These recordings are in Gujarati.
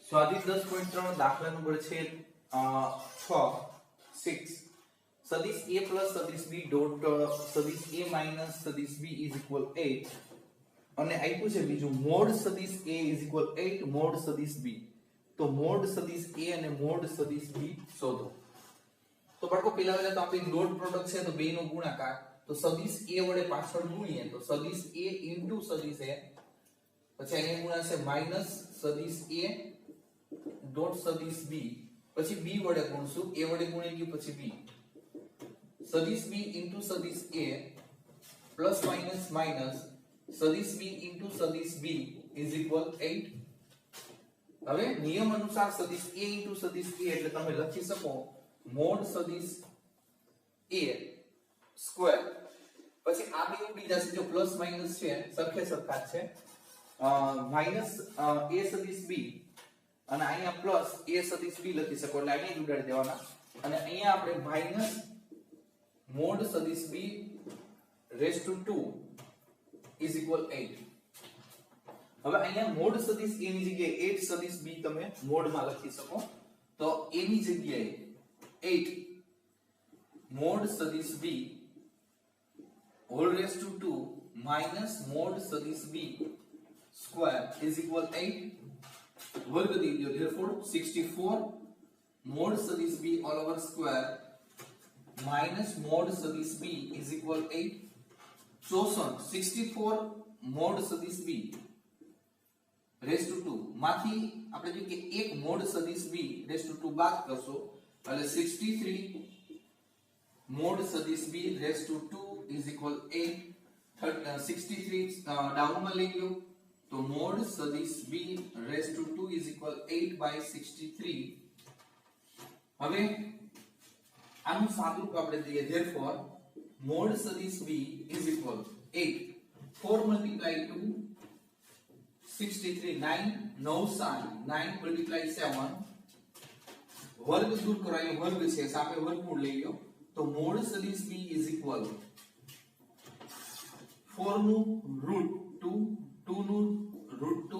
સ્વાધીન 10.3 દાખલા નંબર છે 6 સદિશ a પ્લસ સદિશ b ડોટ સદિશ a માઈનસ સદિશ b ઇઝ ઇક્વલ 8 અને આપ્યું છે બીજું મોડ સદિશ a ઇઝ ઇક્વલ 8 મોડ સદિશ b તો મોડ સદિશ a અને મોડ સદિશ b શોધો તો બાળકો પેલા તો આપણી ડોટ પ્રોડક્ટ છે તો બે નો ગુણાકાર તો સદિશ a વડે પાછળ ગુણીએ તો સદિશ a ઇન્ટુ સદિશ a પછી અહીંયા ગુણાશે માઈનસ સદિશ a ડોટ સદિશ b પછી b વડે ગુણશું a વડે ગુણી ગયું પછી b સદિશ b ઇન્ટુ સદિશ a પ્લસ માઈનસ માઈનસ સદિશ b ઇન્ટુ સદિશ b ઇઝ ઇક્વલ 8 હવે નિયમ અનુસાર સદિશ a ઇન્ટુ સદિશ a એટલે તમે લખી શકો મોડ સદિશ a સ્ક્વેર પછી આ બે ઉડી જશે જો પ્લસ માઈનસ છે સરખે સરખા છે માઈનસ a સદિશ b અને અહીંયા પ્લસ a સદિશ b લખી શકો એટલે અહીંયા જ ઉડાડી દેવાના અને અહીંયા આપણે માઈનસ મોડ સદિશ b raise to 2 is equal 8 હવે અહીંયા મોડ સદિશ a ની જગ્યાએ 8 સદિશ b તમે મોડમાં લખી શકો તો a ની જગ્યાએ 8 મોડ સદિશ b whole raise to 2 minus mod સદિશ b સ્ક્વેર ઇઝ ઇક્વલ 8 વર્ગ દી દો therefore 64 mod સદિશ b all over square minus mod સદિશ b is equal 8 શોષણ 64 mod સદિશ b raised to 2 માંથી આપણે જો કે એક mod સદિશ b raised to 2 બાદ કરશો એટલે 63 mod સદિશ b raised to 2 is equal 8 63 down માં લઈ લો તો mod સદિશ b raised to 2 is equal 8 by 63 હવે આનું સાદુરૂપ આપણે દઈએ therefore mod સદિશ b is equal 8 4 multiply 2 63 9 9 9 multiply 7 વર્ગ દૂર કરાયો વર્ગ છે સામે વર્ગમૂળ લઈ લો તો mod સદિશ b is equal 4 નું રૂટ 2 2 નું રૂટ 2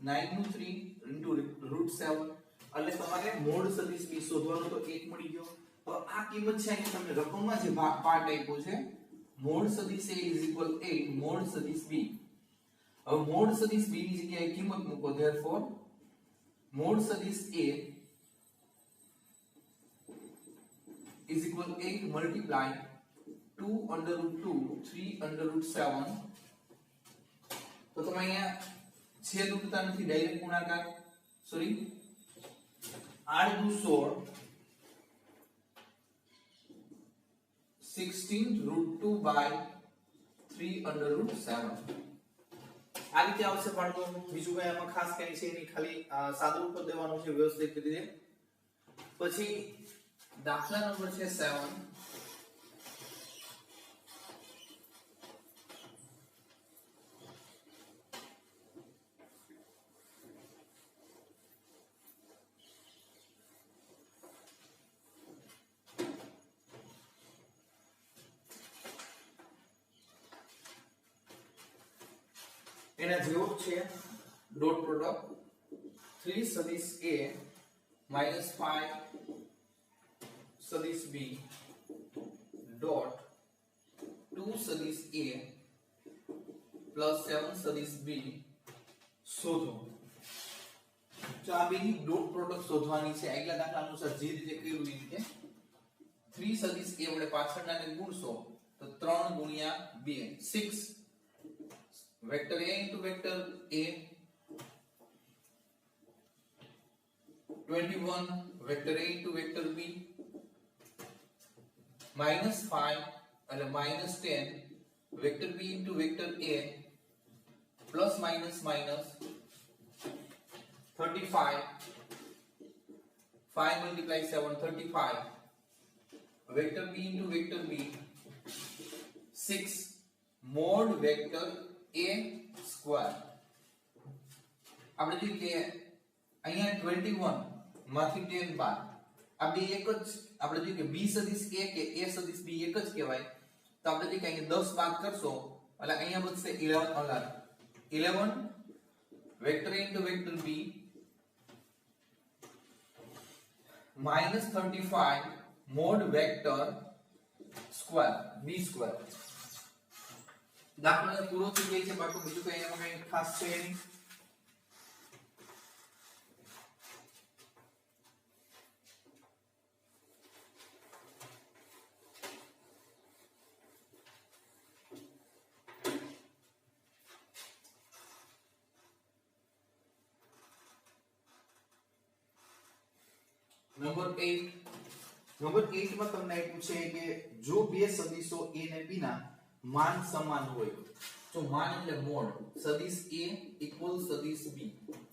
9 નું 3 into રૂટ 7 એટલે તમારે મોડ સદિશ b શોધવાનો તો 1 મળી ગયો તો આ કિંમત છે કે તમને રકમમાં જે પાર્ટ આપ્યો છે મોડ સદિશ a is equal 8 મોડ સદિશ b હવે મોડ સદિશ b ની જગ્યાએ કિંમત મૂકો therefore મોડ સદિશ a is equal 8 multiply 2 under root 2 3 under root 7 તો તમે અહીંયા છેદ ઉડતા નથી ડાયરેક્ટ ગુણાકાર સોરી 8 દુ 16 16 root 2 by 3 under root 7 આ રીતે આવશે બાળકો બીજું કઈ આમાં ખાસ કઈ છે નહીં ખાલી સાદું ઉપર દેવાનું છે વ્યવસ્થિત રીતે પછી દાખલા નંબર છે 7 એના જેવો છે ડોટ પ્રોડક્ટ 3 સદિશ a minus 5 સદિશ b ડોટ 2 સદિશ a plus 7 સદિશ b શોધો તો આ બેની ડોટ પ્રોડક્ટ શોધવાની છે આગલા દાખલા અનુસાર જે રીતે કર્યું એ રીતે 3 સદિશ a વડે પાછળનાને ગુણશો તો 3 ગુણ્યા 2 6 vector a into vector a 21 vector a into vector b minus 5 and minus 10 vector b into vector a plus minus minus 35 5 multiply 7 35 vector b into vector b 6 mod vector a square આપણે જોઈએ કે અહીંયા 21 માંથી 10 બાદ આ બે એક જ આપણે જોઈએ કે b સદિશ a કે a સદિશ b એક જ કહેવાય તો આપણે જોઈએ કે અહીંયા 10 બાદ કરશો એટલે અહીંયા બચશે 11 vector a into vector b -35 mod vector square b square. દાખલો પૂરો થઈ ગયો છે બાકી બીજું કઈ એમાં કઈ ખાસ છે નહીં. નંબર 8 માં તમને આપ્યું છે કે જો બે સદિશો a અને b ના માન સમાન હોય, તો માન એટલે મોડ, સદિશ a ઇક્વલ સદિશ b,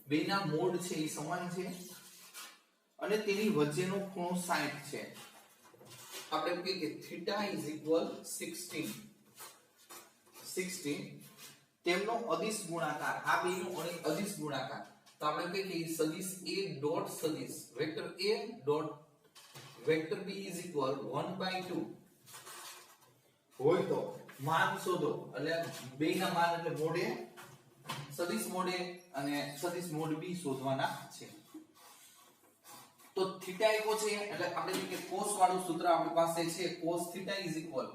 બેના મોડ છે એ સમાન છે અને તેની વચ્ચેનો ખૂણો 60 છે. આપણે કહીએ કે થીટા ઇઝ ઇક્વલ 16 તેમનો અદિશ ગુણાકાર, આ બેનો અદિશ ગુણાકાર, તો આપણે કહીએ કે સદિશ a ડોટ સદિશ vector a dot vector b is equal 1/2 હોય તો માન શોધો. એટલે બેના માન એટલે મોડ a, સદિશ મોડ a અને સદિશ મોડ b શોધવાના છે. તો થીટા આપ્યો છે એટલે આપણે કે cos વાળું સૂત્ર આપણી પાસે છે, cos theta is equal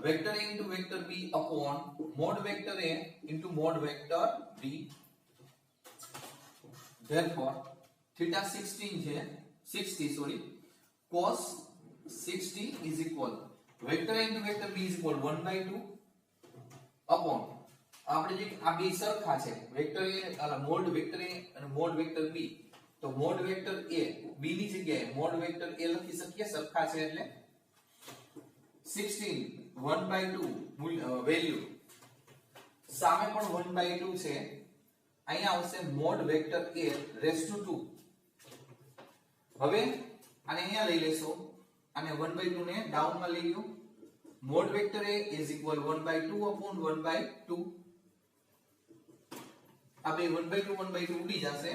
vector a into vector b upon mode vector a into mode vector b. Therefore theta 60 cos 60 is equal vector a into vector b is equal 1/2 upon આપણે જે આ બે સરખા છે vector a mode vector a અને મોડ વેક્ટર b, તો મોડ વેક્ટર a b ની જગ્યાએ મોડ વેક્ટર a લખી શકીએ, સરખા છે એટલે 16 1/2 વેલ્યુ સામે પણ 1/2 છે, અહીંયા આવશે mod vector a raise to 2. હવે આને અહીંયા લઈ લેશો, આને 1/2 ને ડાઉન માં લઈ લો, mod vector a is equal 1/2 upon 1/2. આ બે 1/2 ઉડી જશે,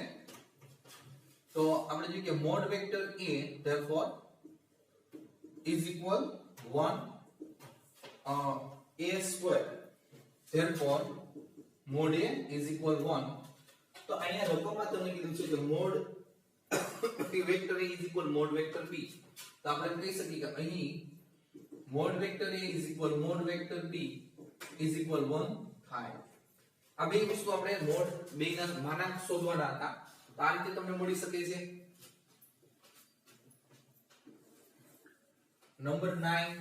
તો આપણે જોઈએ કે mod vector a therefore is equal 1 a square, therefore mod a is equal 1. તો અહીંયા રકમમાં તમને કીધું છે કે mod vector a is equal mode vector b, તો આપણે કહી શકીએ કે અહીં mode vector a is equal mode vector b is equal 1 થાય. આ બે વસ્તુ આપણે મોડ બેના માનાંક શોધવાના હતા, તો આ રીતે તમને મળી શકે છે. નંબર 9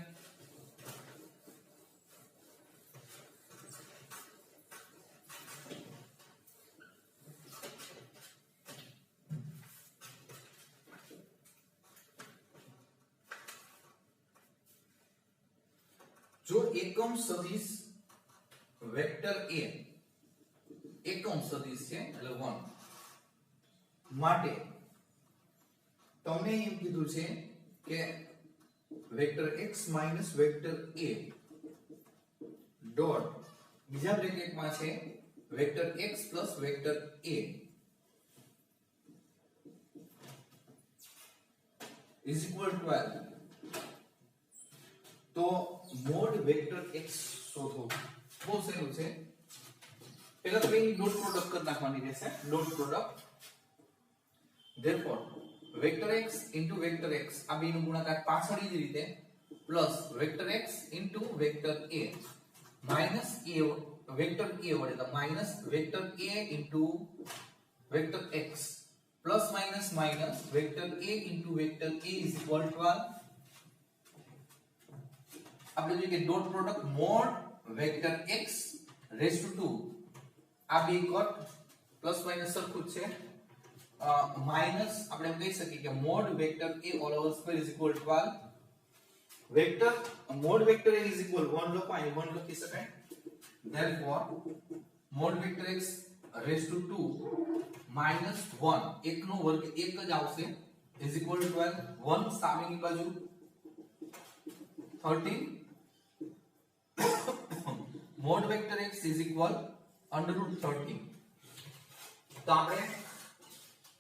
જો એકમ સદિશ વેક્ટર a એકમ સદિશ છે એટલે 1 માટે તમને એમ કીધું છે કે vector x minus vector a dot બીજા બ્રેકેટમાં છે vector x plus vector a is equal 12. તો મોડ વેક્ટર x શોધો, બહુ સહેલું છે. પહેલા તો એની ડોટ પ્રોડક્ટ કરી નાખવાની રહેશે, dot product. therefore vector x into vector x આ બેનો ગુણાકાર પાછળની જ રીતે plus vector x into vector a minus a vector a વડે, તો minus vector a into vector x plus minus minus vector a into vector a is equal 12. આપણે જોઈએ કે dot product mod vector x raise to 2 આ બે કટ પ્લસ માઈનસ સરખું જ છે, માઈનસ આપણે એમ કહી શકીએ કે mod vector a all over square is equal 12. Vector mod vector a is equal 1 લખો, અહીં 1 લખી શકાય. therefore mod vector x raise to 2 minus 1 1 નો વર્ગ 1 જ આવશે ઇઝ ઇક્વલ 12. 1 સામેની બાજુ 13 mode vector x is equal √13. તો આપણે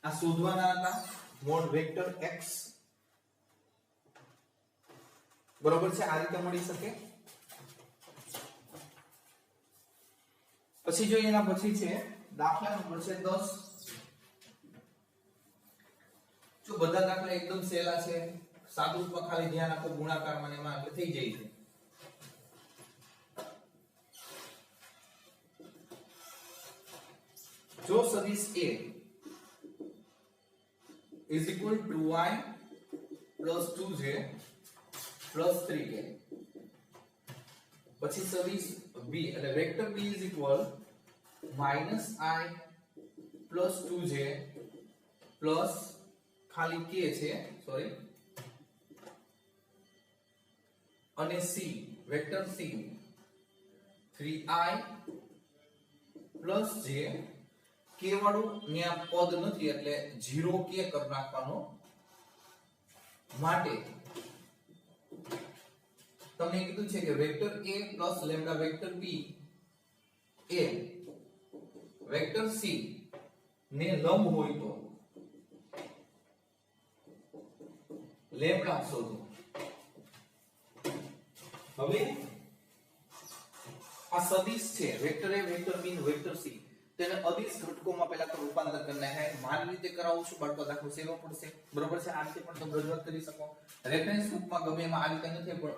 આ શોધવાના હતા મોડ વેક્ટર x, બરોબર છે, આ રીતે મળી શકે. પછી જો એના પછી છે દાખલા નંબર છે 10. જો બધા દાખલા એકદમ સહેલા છે, સાદુરૂપમાં ખાલી ધ્યાન આપો ગુણાકારમાં ને એમાં એટલે થઈ જાય છે. જો સદિશ A is equal to y plus 2j plus 3k, પછી સદિશ B એટલે vector B is equal minus I plus 2j plus ખાલી k છે સોરી અને C vector C 3i plus j k વાળું ન્યા પદ નથી એટલે 0k કરી નાખવાનો માટે તમને કીધું છે કે vector A plus lambda vector B A vector C ને લંબ હોય તો લેમ્બડા શોધો. હવે આ સદિશ છે વેક્ટર A વેક્ટર B અને વેક્ટર C તેને અદિશ ઘટકોમાં પહેલા તો રૂપાંતર કરી નાખાય. મારી રીતે કરાવું છું બાળકો દાખલો સેવો પડશે બરોબર છે. આ રીતે પણ તમે રજૂઆત કરી શકો. રેફરન્સ બુકમાં ગમે એમાં આ રીતે નથી પણ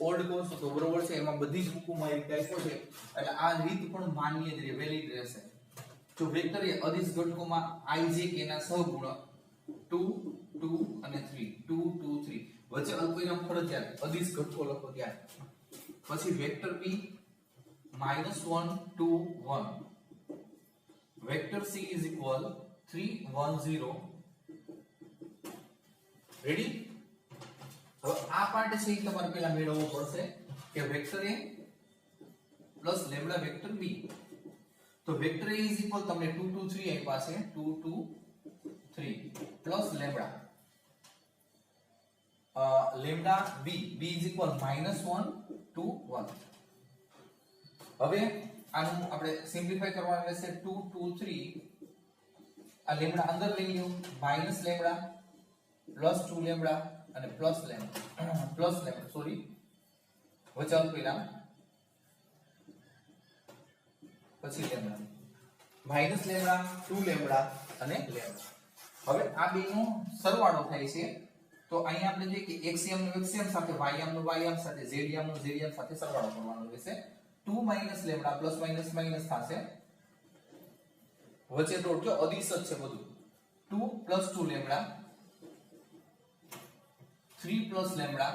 ઓલ્ડ કોર્સ હતો બરોબર છે એમાં બધી જ બુકોમાં એ રીતે આપ્યો છે એટલે આ રીત પણ માન્ય જ રહે વેલિડ રહેશે. જો વેક્ટર એ અદિશ ઘટકોમાં ij k ના સહગુણક 2 2 અને 3 2 2 3 વચ્ચે અલ્પવિરામ ફરજિયાત અદિશ ઘટકો લખો ત્યાં. પછી vector b -1 2 1 vector c is equal 3 1 0. Ready. હવે આ પાર્ટ છે એ તમારે પહેલા મેળવવો પડશે કે vector a plus lambda vector b. તો વેક્ટર a is equal તમને 2 2 3 આપ્યા છે 2 2 3 plus lambda lambda b b is equal -1 2 1. હવે આનું આપણે સિમ્પ્લિફાય કરવાનું રહેશે 2 2 3 આ લેમ્બડા અંદર લઈ લ્યો માઈનસ લેમ્બડા પ્લસ 2 લેમ્બડા અને પ્લસ લેમ્બડા સોરી વચ્ચે અલ્પવિરામ પછી લેમ્બડા માઈનસ લેમ્બડા 2 લેમ્બડા અને લેમ્બડા. હવે આ બેનો સરવાળો થાય છે તો અહીંયા આપણે જોઈએ કે xm નો xm સાથે ym નો ym સાથે zm નો zm સાથે સરવાળો કરવાનો રહેશે. 2 minus lambda plus minus minus થશે વચ્ચે ડોટ જો અદિશ જ છે બધું 2 plus 2 lambda 3 plus lambda.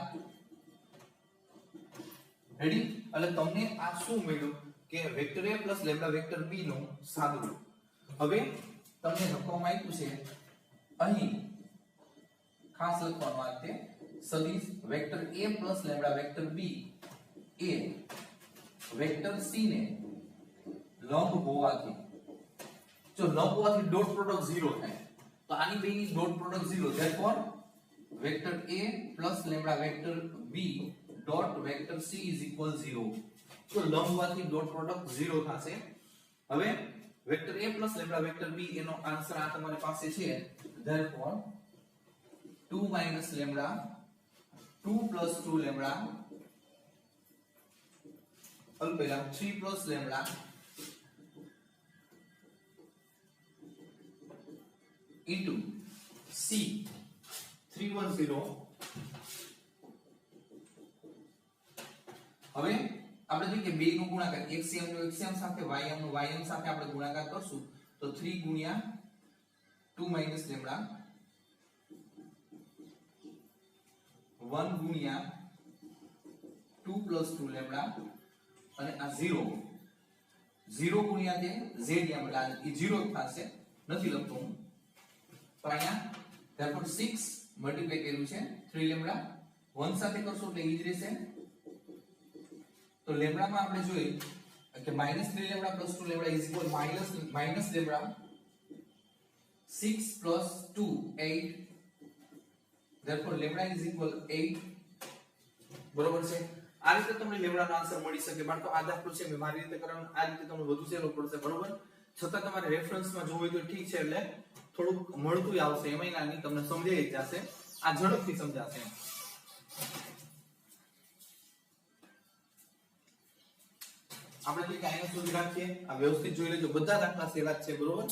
Ready. એટલે તમને આ શું મળ્યું કે vector a plus lambda vector b નું સાદુરૂપ. હવે તમને લખવામાં આવ્યું છે અહીં ખાસ લખવાનું આ છે સદિશ vector a plus lambda vector b A vector c ને લંબ હોવાથી જો લંબ હોવાથી ડોટ પ્રોડક્ટ 0 થાય તો આની બેની dot product 0 therefore vector a plus lambda vector b dot vector c is equal 0. તો લંબ હોવાથી ડોટ પ્રોડક્ટ 0 થશે. હવે vector a plus lambda vector b એનો આન્સર આ તમારી પાસે છે therefore 2 minus lambda 2 plus 2 lambda અલ્પવિરામ 3 plus lambda into c 310. હવે આપણે જોઈએ કે બે નો ગુણાકાર xm નો xm સાથે ym નો ym સાથે આપણે ગુણાકાર કરશું તો 3 ગુણ્યા 2 minus lambda 1 ગુણ્યા 2 plus 2 લેમ્બડા અને આ 0 0 ગુણ્યા તે z લેમ્બડા એ 0 થશે નથી લખતો હું તો અહીંયા therefore 6 મલ્ટીપ્લાય કર્યું છે 3 લેમ્બડા 1 સાથે કરશો એટલે ઈ જ રહેશે. તો લેમ્બડામાં આપણે જોઈએ કે -3 lambda + 2 lambda is equal minus lambda 6 + 2 8. therefore lambda is equal 8 બરોબર છે. આ રીતે તમને લેમ્બડાનો આન્સર મળી શકે. બાળકો આ દાખલો છે મેં મારી રીતે કરવાનો આ રીતે તમને વધુ સહેલો પડશે બરોબર. છતાં તમારે રેફરન્સમાં જોવું હોય તો ઠીક છે એટલે થોડુંક મળતું આવશે એમાં નાની તમને સમજાઈ જશે. આ ઝડપથી સમજાશે. આપણે જે કાંઈ સુધી રાખીએ આ વ્યવસ્થિત જોઈ લેજો બધા દાખલા સહેલા છે બરોબર.